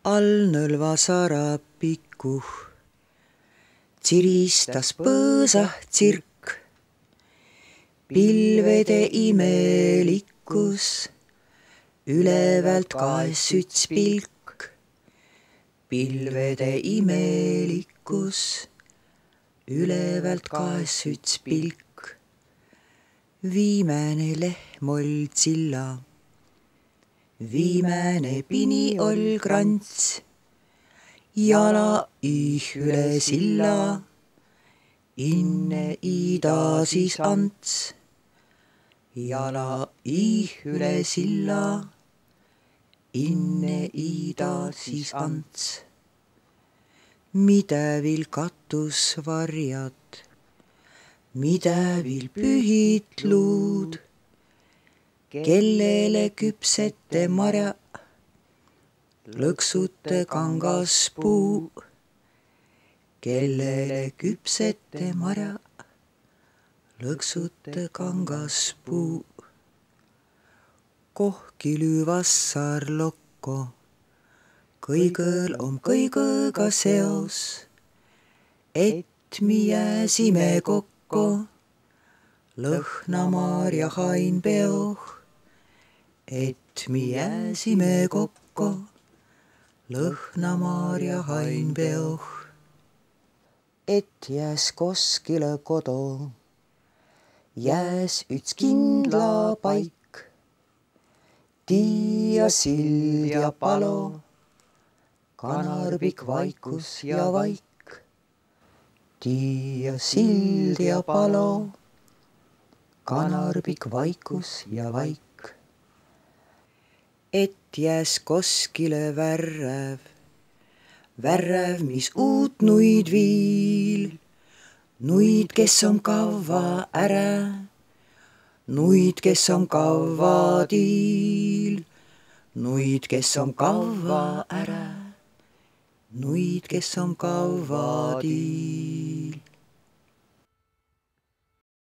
all nõlvasara pikuh tsiristas põõsah tsirk. Pilvede imelikkus ülevält kaes üts pilk. Pilvede imelikkus ülevält kaes üts pilk. Viimane lehm oll tsilla, viimane pini oll krants. Jala iih üle silla, inne ida siis ants. Jala iih üle silla, inne ida siis ants. Midävil katus varjad, midävil pühit luud, kellele küpsete marja, lõksute kangaspuu. Kellele küpsete marja, lõksute kangaspuu. Kohki lüüvassar lokko, kõigõl om kõigõga seos, et mi jääsime kokko lõhnamarja hain peoh. Et mi jääsime kokko lõhnamarja hain peoh. Et jääs koskile kodo, jääs üts kindla paik. Tiia sild ja palo, kanarbik vaikus ja vaik. Tiia sild ja palo, kanarbik vaikus ja vaik. Et jääs koskile värräv, värräv, mis uut nuid viil. Nuid, kes on kavva ärä, nuid, kes on kavva tiil. Nuid, kes on kavva ärä, nuid, kes on kavva tiil.